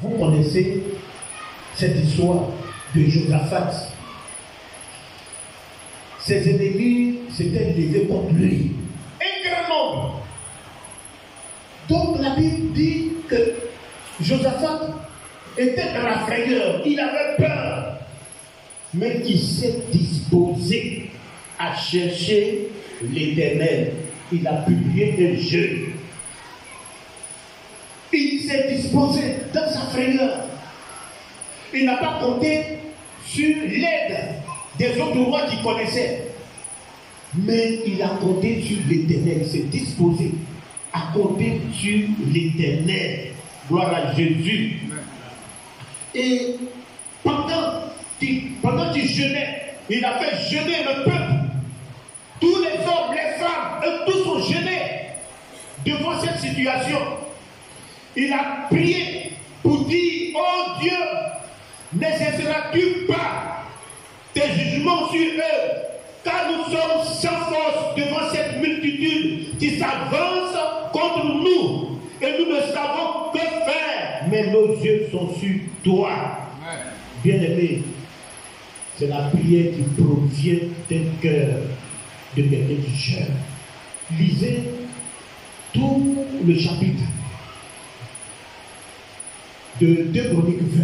Vous connaissez cette histoire de Josaphat. Ses ennemis s'étaient levés contre lui. Un grand nombre. Donc la Bible dit que Josaphat était dans la frayeur. Il avait peur. Mais il s'est disposé à chercher l'Éternel. Il a publié un jeûne. Il s'est disposé dans sa frayeur. Il n'a pas compté sur l'aide des autres rois qu'il connaissait. Mais il a compté sur l'Éternel. Il s'est disposé à compter sur l'Éternel. Gloire à Jésus. Et pendant qu'il jeûnait, il a fait jeûner le peuple. Tous les hommes, les femmes, eux tous ont jeûné devant cette situation. Il a prié pour dire, oh Dieu, n'exerceras-tu pas tes jugements sur eux, car nous sommes sans force devant cette multitude qui s'avance contre nous, et nous ne savons que faire, mais nos yeux sont sur toi. Bien-aimé, c'est la prière qui provient d'un cœur de quelqu'un qui jeûne. Lisez tout le chapitre de 2 Chroniques 20.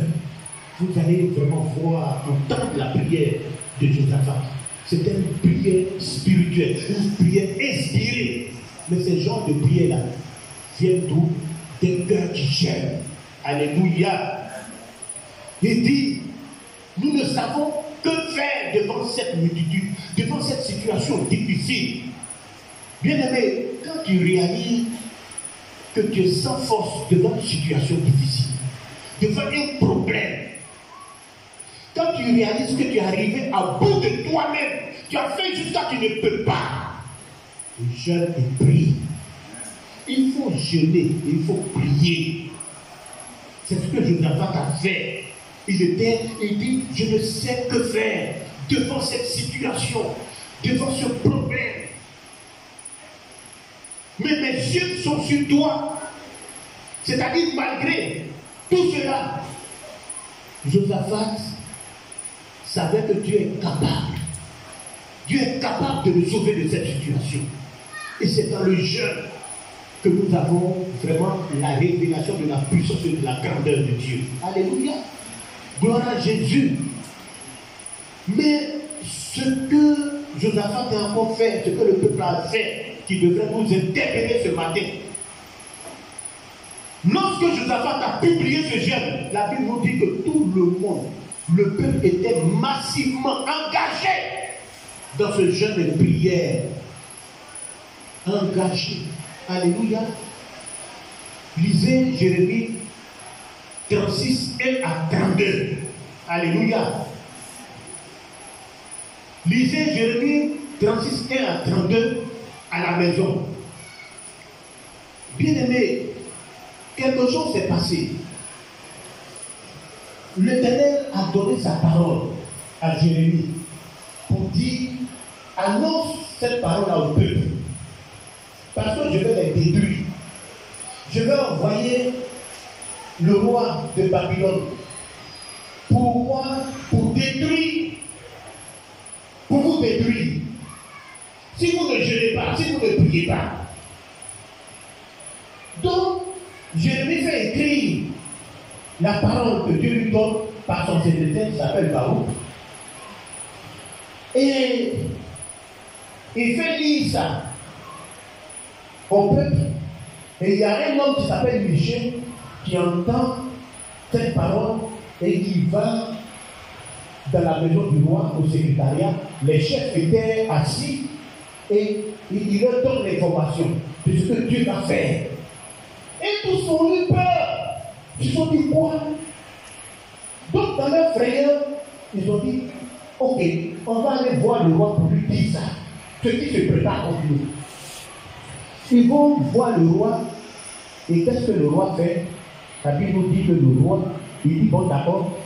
Vous allez vraiment voir, entendre la prière de Josaphat. C'était une prière spirituelle, une prière inspirée. Mais ce genre de prière-là vient d'où? D'un cœur qui jeûne. Alléluia. Il dit, nous ne savons que faire devant cette multitude, devant cette situation difficile. Bien-aimé, quand tu réalises que tu es sans force devant une situation difficile, devant un problème, quand tu réalises que tu es arrivé à bout de toi-même, tu as fait jusqu'à ce que tu ne peux pas, jeûne et prie. Il faut jeûner, il faut prier. C'est ce que Josaphat a fait. Il dit, je ne sais que faire devant cette situation, devant ce problème. Mais mes yeux sont sur toi. C'est-à-dire, malgré tout cela, Josaphat savait que Dieu est capable. Dieu est capable de nous sauver de cette situation. Et c'est dans le jeûne que nous avons vraiment la révélation de la puissance et de la grandeur de Dieu. Alléluia. Gloire à Jésus. Mais ce que Josaphat a encore fait, ce que le peuple a fait, qui devrait nous interpeller ce matin. Lorsque Josaphat a publié ce jeûne, la Bible nous dit que tout le monde, le peuple était massivement engagé dans ce jeûne de prière. Engagé. Alléluia. Lisez Jérémie 36, 1 à 32. Alléluia. Lisez Jérémie 36, 1 à 32 à la maison. Bien-aimé, quelque chose s'est passé. L'Éternel a donné sa parole à Jérémie pour dire, annonce cette parole au peuple. Parce que je vais les détruire. Je vais envoyer le roi de Babylone. Pourquoi? Pour détruire. Pour vous détruire. Si vous ne jeûnez pas, si vous ne priez pas. Donc, Jérémie fait écrire la parole que Dieu lui donne par son secrétaire qui s'appelle Baruch. Et il fait lire ça au peuple. Et il y a un homme qui s'appelle Michel qui entend cette parole et qui va dans la maison du roi au secrétariat. Les chefs étaient assis et il leur donne l'information de ce que Dieu va faire. Et tous ont eu peur. Ils se sont dit quoi? Donc dans leur frayeur, ils ont dit, ok, on va aller voir le roi pour lui dire ça. Ce qui se prépare contre nous. Ils vont voir le roi. Et qu'est-ce que le roi fait? La Bible nous dit que le roi, il dit, bon d'accord,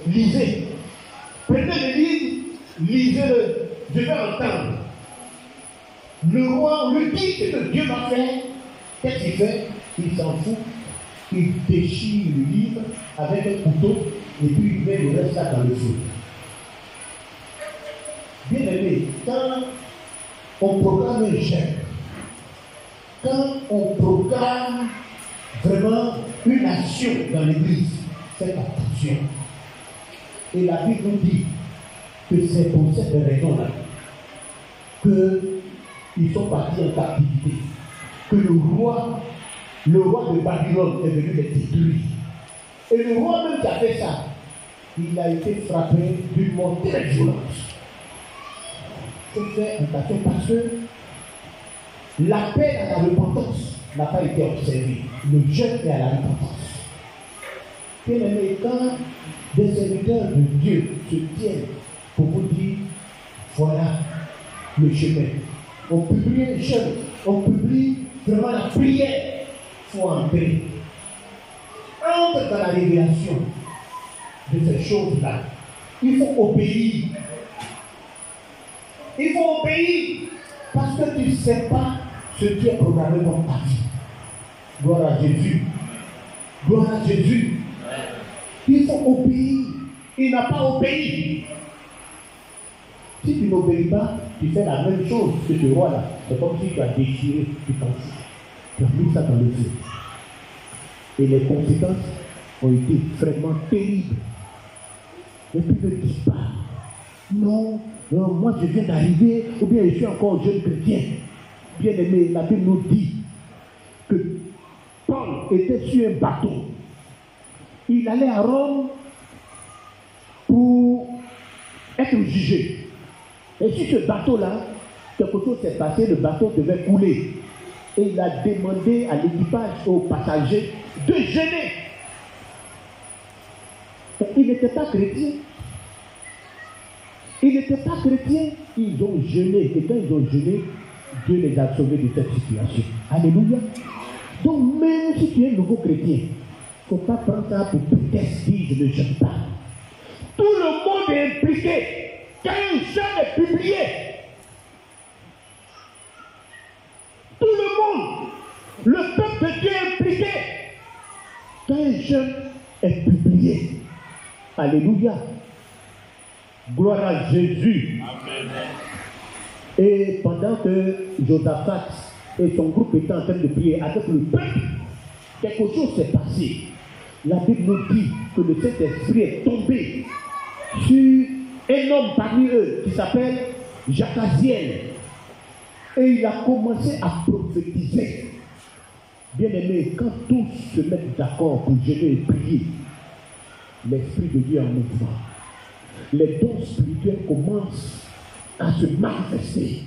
lisez. Prenez le livre, lisez-le. Je vais entendre. Le roi, on lui dit ce que Dieu va faire. Qu'est-ce qu'il fait? Il s'en fout. il déchire le livre avec un couteau et puis il met le reste là dans le feu. Bien aimé, quand on programme un jeûne, quand on programme vraiment une action dans l'église, faites attention. Et la Bible nous dit que c'est pour cette raison-là qu'ils sont partis en captivité, que le roi de Babylone est venu les détruire. Et le roi même qui a fait ça, il a été frappé d'une mort très violente. Il faut faire attention parce que l'appel à la repentance n'a pas été observé. Le jeûne est à la repentance. Bien aimé, quand des serviteurs de Dieu se tiennent pour vous dire, voilà le chemin. On publie le jeûne, on publie vraiment la prière. Il faut entrer. Entre dans la révélation de ces choses-là. Il faut obéir. Il faut obéir parce que tu ne sais pas ce qui est programmé dans ta vie. Gloire à Jésus. Gloire à Jésus. Il faut obéir. Il n'a pas obéi. Si tu n'obéis pas, tu fais la même chose que ce roi-là. C'est comme si tu as déchiré du pensée. Tu as mis ça dans le feu. Et les conséquences ont été vraiment terribles. Et puis ne dis pas, non, moi je viens d'arriver, ou bien je suis encore jeune chrétien. Bien aimé, la Bible nous dit que Paul était sur un bateau. Il allait à Rome pour être jugé. Et sur ce bateau-là, quelque chose s'est passé, le bateau devait couler. Et il a demandé à l'équipage, aux passagers, de jeûner. Il n'était pas chrétien. Ils n'étaient pas chrétiens. Ils ont jeûné. Et quand ils ont jeûné, Dieu les a sauvés de cette situation. Alléluia. Donc même si tu es nouveau chrétien, il ne faut pas prendre ça pour prétexte dire je ne jeûne pas. Tout le monde est impliqué. Quand un jeûne est publié, tout le monde, le peuple de Dieu est impliqué. Quand un jeûne est publié, alléluia, gloire à Jésus. Amen. Et pendant que Josaphat et son groupe étaient en train de prier avec le peuple, quelque chose s'est passé. La Bible nous dit que le Saint-Esprit est tombé sur un homme parmi eux qui s'appelle Jacaziel. Et il a commencé à prophétiser. Bien aimé, quand tous se mettent d'accord pour jeûner et prier, l'Esprit de Dieu est en mouvement. Les dons spirituels commencent à se manifester.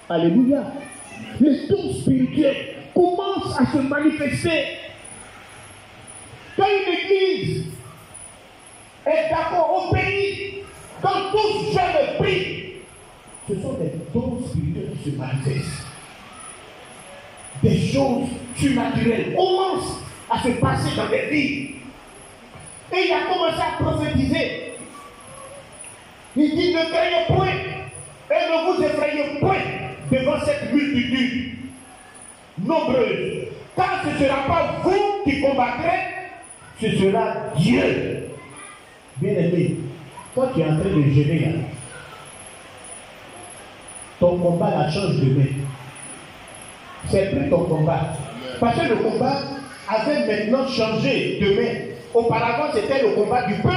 Alléluia. Les dons spirituels commencent à se manifester. Quand une église est d'accord au pays, quand tous jeûnent et prient, ce sont des dons spirituels qui se manifestent. Des choses surnaturelles commencent à se passer dans les vies. Et il a commencé à prophétiser. Il dit, ne craignez point et ne vous effrayez point devant cette multitude nombreuse. Car ce ne sera pas vous qui combattrez, ce sera Dieu. Bien aimé, quand tu es en train de jeûner là, ton combat la change de main. C'est plus ton combat. Parce que le combat avait maintenant changé de main. Auparavant, c'était le combat du peuple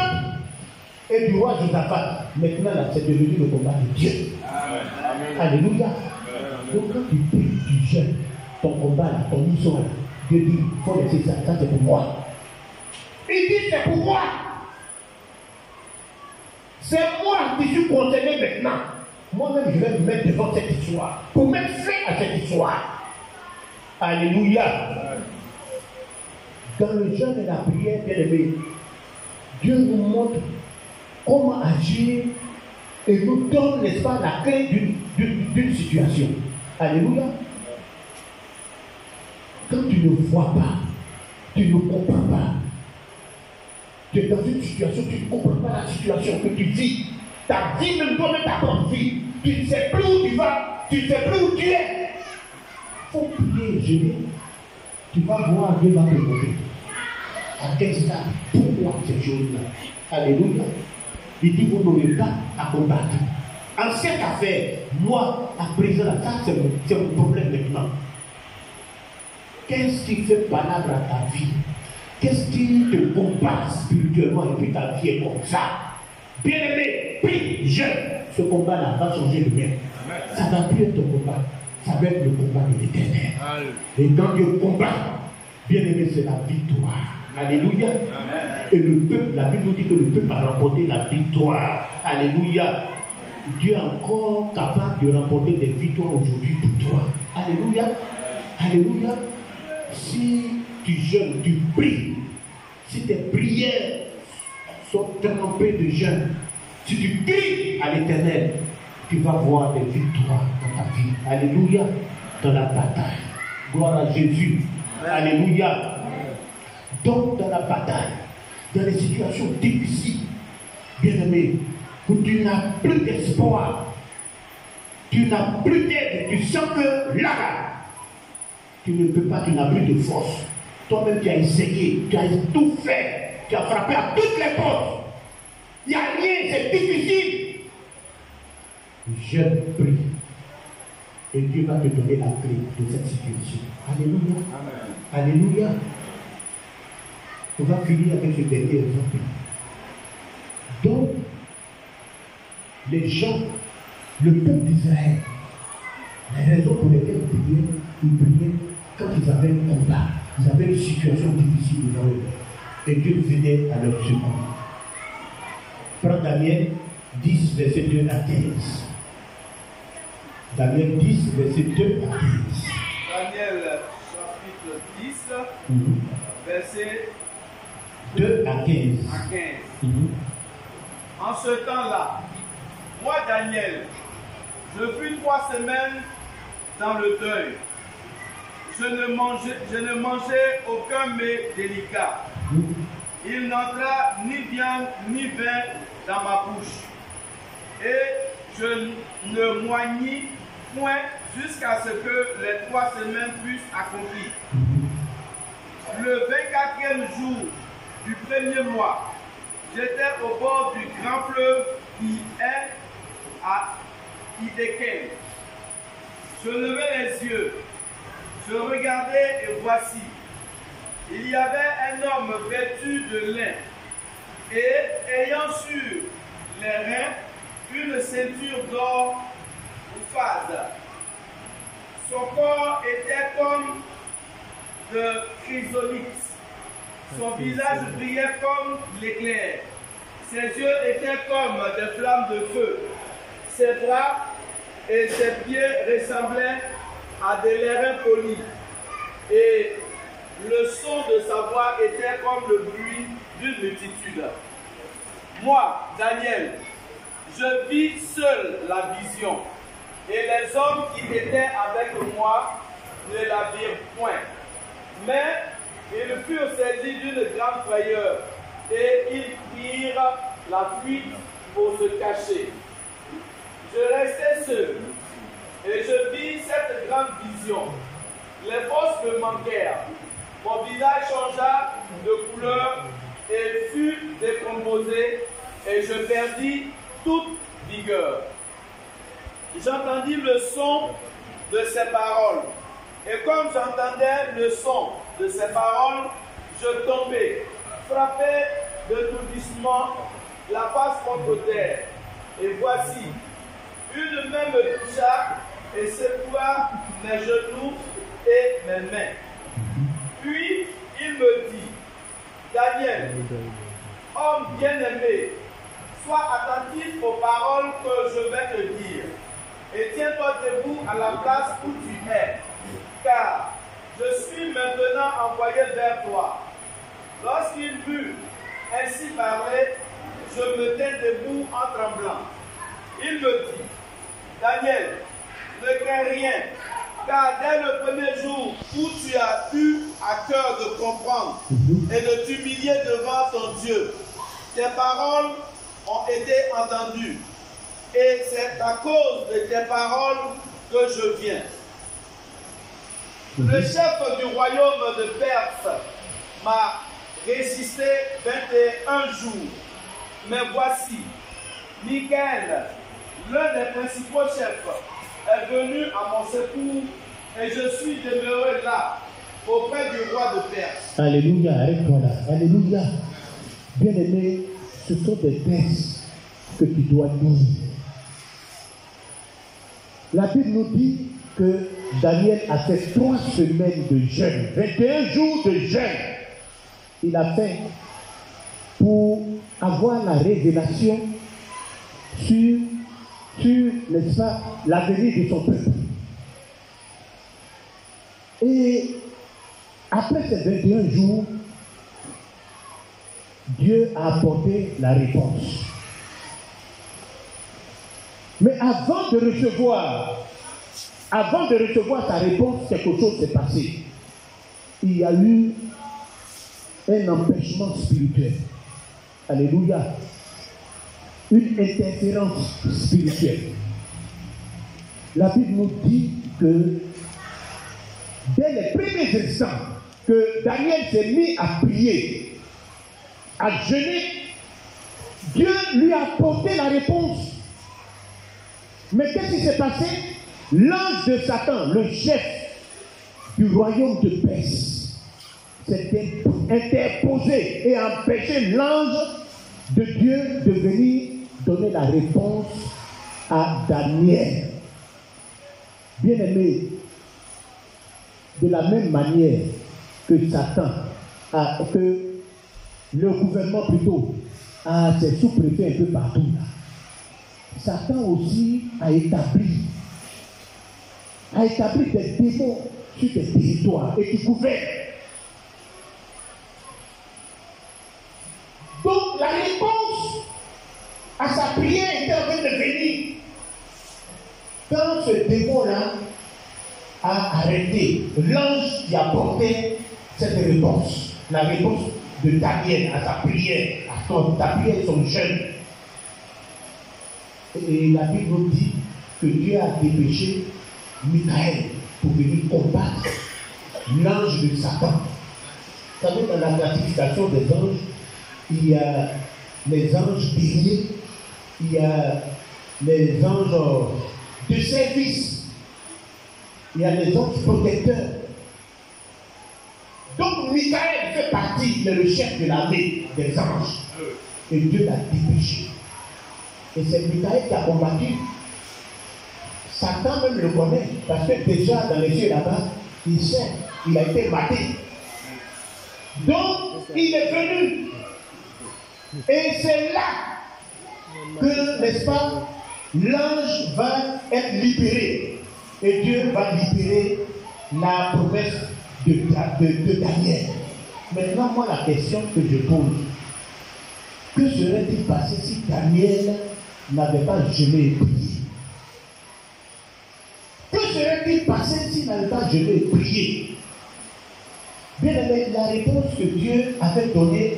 et du roi Josaphat. Maintenant, là, c'est devenu le combat de Dieu. Amen. Alléluia. Amen. Donc, quand tu pries, tu jeûnes, ton combat, là, ton mission, là, Dieu dit, il faut laisser ça, ça c'est pour moi. Il dit, c'est pour moi. C'est moi qui suis concerné maintenant. Moi-même, je vais me mettre devant cette histoire pour mettre fin à cette histoire. Alléluia. Dans le jeûne et la prière, bien aimé, Dieu nous montre comment agir et nous donne, n'est-ce pas, la clé d'une situation. Alléluia. Quand tu ne vois pas, tu ne comprends pas. Tu es dans une situation, tu ne comprends pas la situation que tu vis. Ta vie, même toi-même, ta propre vie. Tu ne sais plus où tu vas, tu ne sais plus où tu es. Il faut prier et jeûner. Tu vas voir, Dieu va te donner. À quel stade? Pourquoi ces choses-là? Alléluia. Il dit, vous n'aurez pas à combattre. En cette affaire, moi, à présent, ça c'est mon problème maintenant. Qu'est-ce qui fait palabre à ta vie? Qu'est-ce qui te combat spirituellement et puis ta vie est comme ça? Bien-aimé, prie, jeune. Ce combat-là va changer de bien. Ça va plus être ton combat. Ça va être le combat de l'Éternel. Et quand Dieu combat, bien-aimé, c'est la victoire. Alléluia. Amen. Et le peuple, la Bible nous dit que le peuple a remporté la victoire. Alléluia. Dieu est encore capable de remporter des victoires aujourd'hui pour toi. Alléluia. Alléluia. Si tu jeûnes, tu pries, si tes prières sont trempées de jeûne, si tu cries à l'Éternel, tu vas voir des victoires dans ta vie. Alléluia. Dans la bataille. Gloire à Jésus. Alléluia. Donc dans la bataille, dans les situations difficiles, bien-aimé, où tu n'as plus d'espoir, tu n'as plus d'aide, tu sens que là, tu ne peux pas, tu n'as plus de force. Toi-même, tu as essayé, tu as tout fait, tu as frappé à toutes les portes. Il n'y a rien, c'est difficile. Je prie. Et Dieu va te donner la clé de cette situation. Alléluia. Amen. Alléluia. On va finir avec ce dernier exemple. Donc, les gens, le peuple d'Israël, les raisons pour lesquelles ils priaient quand ils avaient un combat, ils avaient une situation difficile devant eux. Et Dieu venait à leur secours. Prends Daniel 10, verset 2 à 15. Daniel 10, verset 2 à 15. Daniel, chapitre 10, verset 2 à 15. En ce temps-là, moi, Daniel, je fus 3 semaines dans le deuil. Je ne mangeais aucun mets délicat. Il n'entra ni viande ni vin dans ma bouche. Et je ne moignis point jusqu'à ce que les 3 semaines puissent accomplir. Le 24e jour du premier mois, j'étais au bord du grand fleuve qui est à Hiddekel. Je levai les yeux, je regardai et voici, il y avait un homme vêtu de lin et ayant sur les reins une ceinture d'or ou phase. Son corps était comme de chrysolite. Son visage brillait comme l'éclair. Ses yeux étaient comme des flammes de feu. Ses bras et ses pieds ressemblaient à des lérins polis. Et le son de sa voix était comme le bruit d'une multitude. Moi, Daniel, je vis seul la vision. Et les hommes qui étaient avec moi ne la virent point. Mais ils furent saisis d'une grande frayeur et ils prirent la fuite pour se cacher. Je restai seul et je vis cette grande vision. Les forces me manquèrent. Mon visage changea de couleur et fut décomposé et je perdis toute vigueur. J'entendis le son de ses paroles. Et comme j'entendais le son de ses paroles, je tombais, frappé d'étourdissement, la face contre terre. Et voici, une main me toucha et secoua mes genoux et mes mains. Puis il me dit, Daniel, homme bien-aimé, sois attentif aux paroles que je vais te dire, et tiens-toi debout à la place où tu es, car je suis maintenant envoyé vers toi. Lorsqu'il m'eut ainsi parlé, je me tins debout en tremblant. Il me dit, Daniel, ne crains rien, car dès le premier jour où tu as eu à cœur de comprendre et de t'humilier devant ton Dieu, tes paroles ont été entendues. Et c'est à cause de tes paroles que je viens. Le chef du royaume de Perse m'a résisté 21 jours. Mais voici, Michael, l'un des principaux chefs, est venu à mon secours et je suis demeuré là, auprès du roi de Perse. Alléluia, arrête-toi là. Alléluia. Bien-aimé, ce sont des textes que tu dois lire. La Bible nous dit que Daniel a fait 3 semaines de jeûne, 21 jours de jeûne. Il a fait pour avoir la révélation sur n'est-ce pas, l'avenir de son peuple. Et après ces 21 jours, Dieu a apporté la réponse. Mais avant de recevoir sa réponse, quelque chose s'est passé. Il y a eu un empêchement spirituel. Alléluia. Une interférence spirituelle. La Bible nous dit que dès les premiers instants que Daniel s'est mis à prier, à jeûner, Dieu lui a apporté la réponse. Mais qu'est-ce qui s'est passé? L'ange de Satan, le chef du royaume de Perse, s'est interposé et a empêché l'ange de Dieu de venir donner la réponse à Daniel. Bien-aimé, de la même manière que Satan, que le gouvernement plutôt, a ses sous-préfets un peu partout là, Satan aussi a établi des démons sur des territoires et qui gouvernent. Donc la réponse à sa prière était en train de venir. Quand ce démon-là a arrêté, l'ange qui apportait cette réponse, la réponse de Daniel à sa prière, ta prière et son jeûne. Et la Bible nous dit que Dieu a dépêché Michael pour venir combattre l'ange de Satan. Vous savez, dans la classification des anges, il y a les anges bénis, il y a les anges de service, il y a les anges protecteurs. Donc Michael fait partie, il est le chef de l'armée des anges. Et Dieu l'a dépêché. Et c'est Michael qui a combattu. Satan même le connaît, parce que déjà dans les cieux là-bas, il sait, il a été maté. Donc il est venu. Et c'est là que, n'est-ce pas, l'ange va être libéré. Et Dieu va libérer la promesse de Daniel. Maintenant, moi, la question que je pose, que serait-il passé si Daniel n'avait pas jeûné et prié? Que serait-il passé s'il n'avait pas jeûné et prié? Bien aimé, la réponse que Dieu avait donnée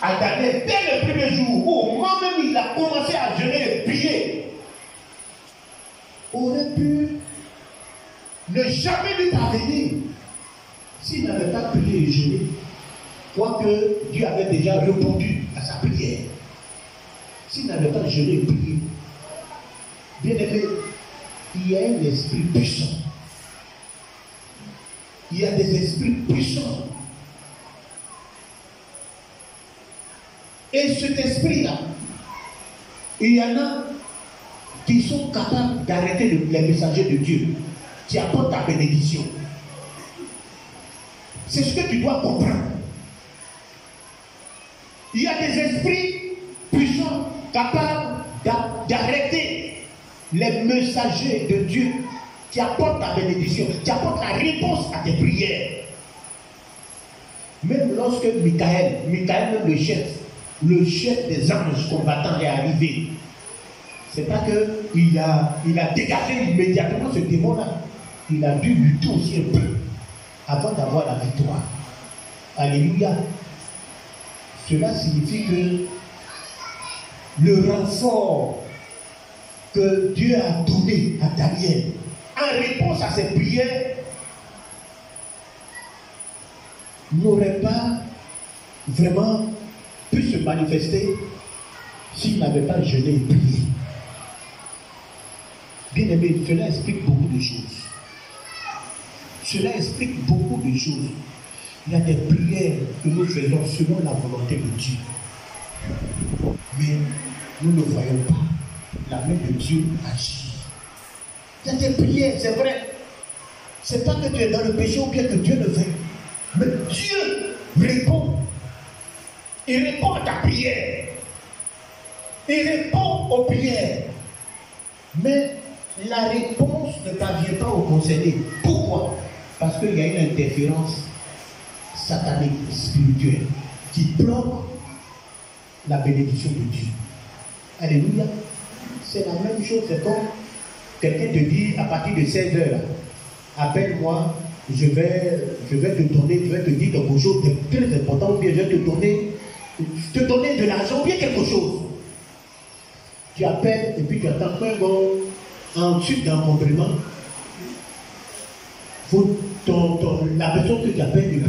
à Daniel dès le premier jour, au moment même il a commencé à jeûner et prier, aurait pu ne jamais lui parvenir s'il n'avait pas prié et jeûné, quoique Dieu avait déjà répondu à sa prière. S'il n'avait pas jeûné et prié, bien aimé, il y a un esprit puissant. Il y a des esprits puissants. Et cet esprit-là, il y en a qui sont capables d'arrêter les messagers de Dieu, qui apportent ta bénédiction. C'est ce que tu dois comprendre. Il y a des esprits puissants capables d'arrêter les messagers de Dieu qui apportent ta bénédiction, qui apportent la réponse à tes prières. Même lorsque Michael, même le chef des anges combattants est arrivé, c'est pas qu'il a dégagé immédiatement ce démon-là. Il a dû lutter aussi un peu avant d'avoir la victoire. Alléluia. Cela signifie que le renfort que Dieu a donné à Daniel en réponse à ses prières n'aurait pas vraiment pu se manifester s'il n'avait pas jeûné et prié. Bien aimé, cela explique beaucoup de choses. Cela explique beaucoup de choses. Il y a des prières que nous faisons selon la volonté de Dieu. Mais nous ne voyons pas la main de Dieu agir. Il y a des prières, c'est vrai. C'est pas que tu es dans le péché ou bien que Dieu le fait. Mais Dieu répond. Il répond à ta prière. Il répond aux prières. Mais la réponse ne parvient pas au concerné. Pourquoi? Parce qu'il y a une interférence satanique, spirituelle, qui bloque la bénédiction de Dieu. Alléluia. C'est la même chose. C'est comme quelqu'un te dit à partir de 16 heures, appelle-moi, je vais te donner, je vais te dire quelque chose de très important, ou bien je vais te donner de l'argent, ou bien quelque chose. Tu appelles et puis tu attends un bon ensuite d'encombrement. La personne que tu appelles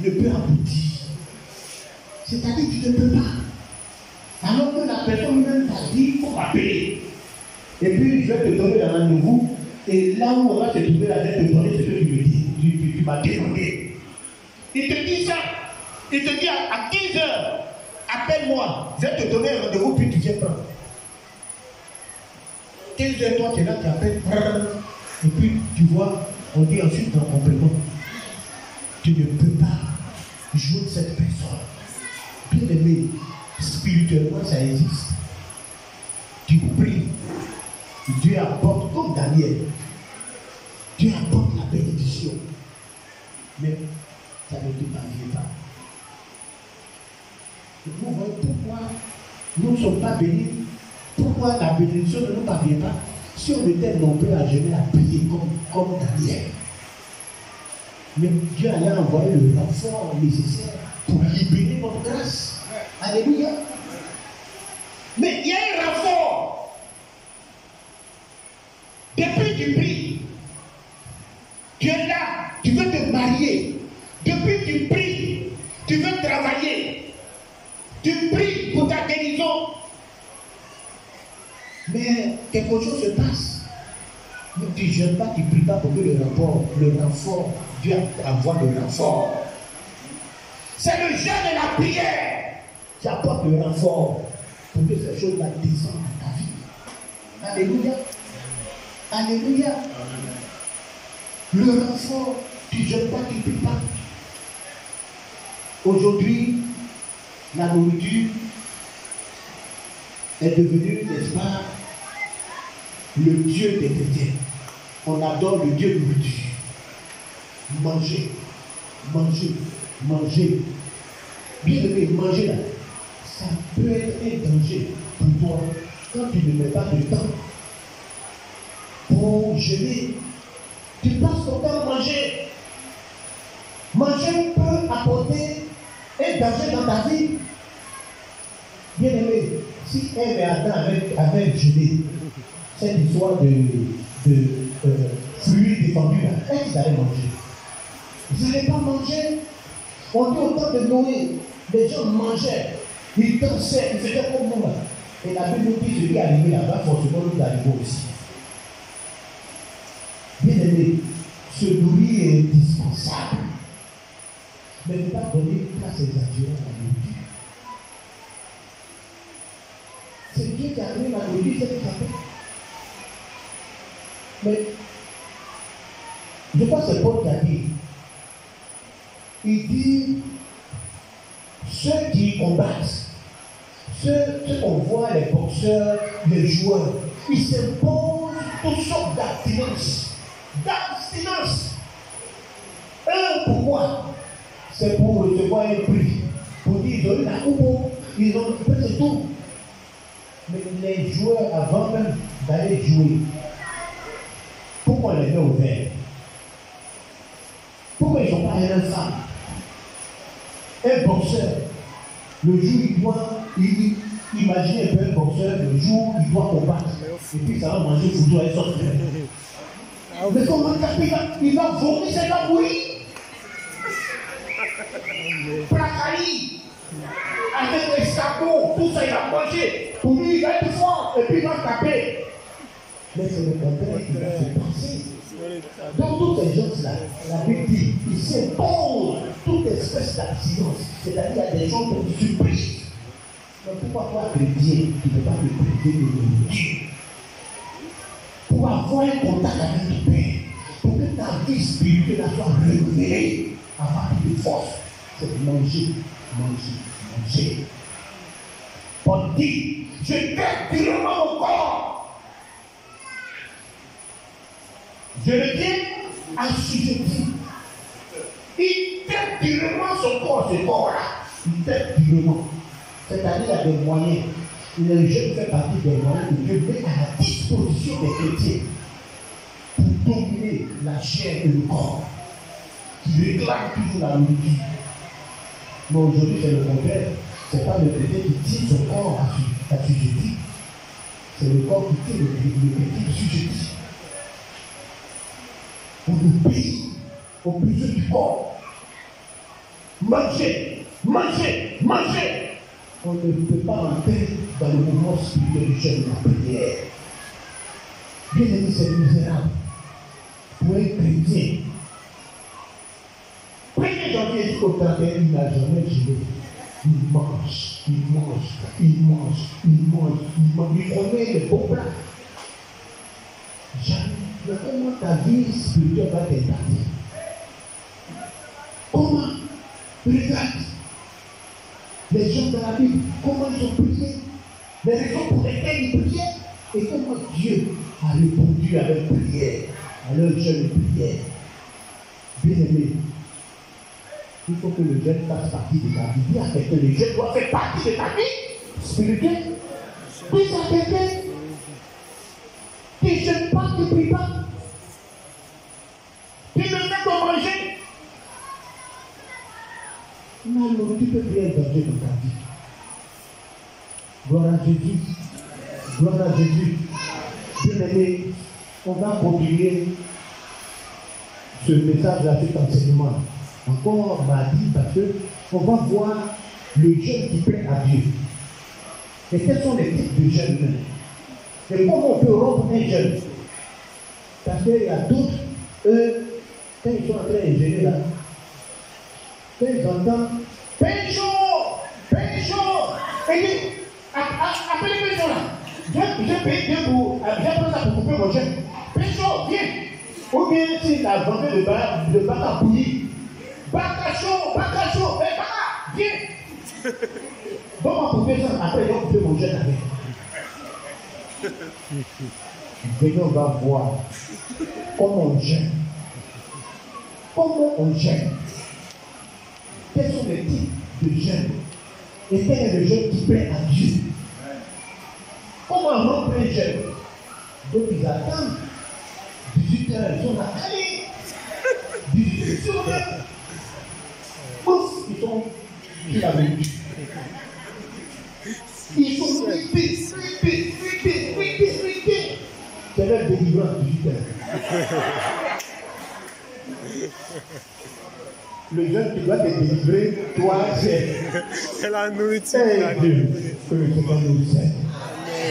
ne peut aboutir. C'est-à-dire que tu ne peux pas. Alors que la personne même t'a dit, il faut m'appeler. Et puis je vais te donner un rendez-vous. Et là où on va se trouver, là, je vais te donner ce que tu me dis. Tu m'as demandé. Il te dit ça. Il te dit à 15 heures, appelle-moi. Je vais te donner un rendez-vous, puis tu viens prendre. 15 heures, toi, tu es là, tu appelles. Et puis, tu vois, on dit ensuite en complément. Tu ne peux pas jouer cette personne. Bien aimé, spirituellement, ça existe. Tu pries. Dieu apporte, comme Daniel, Dieu apporte la bénédiction. Mais ça ne te parvient pas. Vous voyez pourquoi nous ne sommes pas bénis? Pourquoi la bénédiction ne nous parvient pas? Si on était nombreux à jeûner, à prier comme Daniel. Mais Dieu allait envoyer le renfort nécessaire pour libérer notre grâce. Alléluia. Mais il y a un renfort. Depuis que tu pries, tu es là, tu veux te marier. Depuis que tu pries, tu veux travailler. Tu pries pour ta guérison. Mais quelque chose se passe. Mais tu ne jeûnes pas, tu ne pries pas pour que le renfort, Dieu envoie le renfort. C'est le jeûne et la prière qui apporte le renfort pour que ces choses-là descendent dans ta vie. Alléluia. Alléluia. Le renfort, tu ne jeûnes pas, tu ne pries pas. Aujourd'hui, la nourriture est devenue, n'est-ce pas, le Dieu des chrétiens. On adore le Dieu de nourriture. Manger, manger, manger. Bien aimé, manger là, ça peut être un danger pour toi quand tu ne mets pas de temps pour jeûner. Tu passes ton temps à manger. Manger peut apporter un danger dans ta vie. Bien aimé, si Ève et Adam avaient jeûné, cette histoire de fruits défendus là, est-ce qu'ils allaient manger? Ils n'allaient pas manger. On dit au temps de Noé, les gens mangeaient, ils dansaient, ils faisaient comme nous là. Et la Bible nous dit ce qui est arrivé là-bas, forcément nous arrivons aussi. Bien aimé, se nourrir est indispensable. Mais ne pas donner une place exagérée à la nourriture. C'est Dieu qui a donné la nourriture, c'est ce qu'il a fait. Mais je crois que c'est Paul qui a dit. Il dit, ceux qui combattent, ceux qu'on voit, les boxeurs, les joueurs, ils s'imposent toutes sortes d'abstinence. D'abstinence. Pourquoi? C'est pour recevoir un prix. Pour dire, ils ont eu la coupe, ils ont fait tout. Mais les joueurs, avant même d'aller jouer, pourquoi on les met au vert? Pourquoi ils n'ont pas un femme? Un boxeur, le jour il doit, imaginez un peu un boxeur, le jour il doit combattre, et puis ça va manger pour toi et sortir. Mais comment il va vomir, c'est pas bouillir. Placali, avec les sabots, tout ça, il a mangé. Pour lui, il va être fort et puis il va taper. Mais c'est le contraire qui va se passer. Donc, tous ces gens-là, la Bible dit, ils s'imposent toute espèce d'accident. C'est-à-dire, il y a des gens qui ont une surprise. Donc, pourquoi pas chrétien qui ne peut pas te priver de nourriture? Pour avoir un contact avec ton Père, pour que ta vie spirituelle soit renouvelée à partir de force, c'est manger, manger, manger. Paul dit, je t'aide durement mon corps. Je le tiens assujetti. Il t'aide durement son corps, ce corps-là. Il t'aide durement. C'est-à-dire qu'il y a des moyens. Le jeune fait partie des moyens que Dieu met à la disposition des chrétiens pour dominer la chair et le corps qui réclame toujours la nourriture. Mais aujourd'hui, c'est le contraire. Ce n'est pas le chrétien qui tire son corps assujetti. C'est le corps qui tire le chrétien assujetti. On obéit aux besoins du corps. Manger, manger, manger. On ne peut pas entrer dans le mouvement spirituel du jeûne de la prière. Bien aimé, c'est misérable. Pour un chrétien, 1er janvier jusqu'au 31, il n'a jamais joué. Il mange, il mange, il mange, il mange, il mange. Il connaît les bons plats. Jamais. Mais comment ta vie spirituelle va t'établir? Comment? Regarde. Les gens de la Bible, comment ils ont prié, les raisons pour lesquelles ils priaient, et comment Dieu a répondu à leur prière, à leur jeûne de prière. Bien aimé, il faut que le jeûne fasse partie de ta vie. Dis à quelqu'un, le jeûne doit faire partie de ta vie spirituelle. Dis à quelqu'un, tu ne jeûnes pas, tu ne pries pas. Tu ne fais pas manger. Non, tu peux prier un danger dans ta vie. Gloire à Jésus. Gloire à Jésus. Bien aimé, on va continuer ce message-là, cet enseignement. Encore mardi, parce qu'on va voir le jeûne qui plaît à Dieu. Et quels sont les types de jeûne? Et comment on peut rompre un jeûne? Parce qu'il y a d'autres, eux, quand ils sont en train de jeûner là, quand ils entendent Pécho, et dit, appelez Pécho là. J'ai payé bien pour, j'ai pris ça pour couper mon jeûne. Pécho, viens. Ou bien s'il a vendu le bac à bouillir. Bac à chaud, viens. Bon, on couper ça, après ils vont couper mon jeûne avec. Venez, on va voir comment on jeûne. Comment on jeûne. Quels sont les types de jeûne? Et quel est le jeûne qui plaît à Dieu? Comment rompre un jeûne? Donc ils attendent 18 heures, ils sont là, allez 18 heures, ouf, ils sont sur la minute. Ils sont frités. C'est leur délivrance à 18 heures. Le jeune qui doit te délivrer, toi, c'est la nourriture. C'est la nourriture.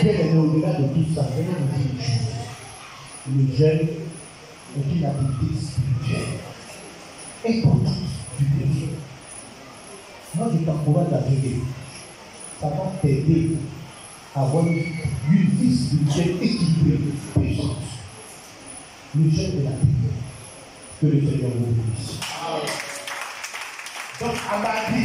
Bien aimé, au-delà de tout ça, venez nous dire une chose. Le jeûne est une activité spirituelle importante du chrétien. Moi, je t'encourage à jeûner. Ça va t'aider à avoir une vie spirituelle équilibrée, puissante. Le jeûne de la prière. Que le Seigneur vous bénisse. Donc, à mardi,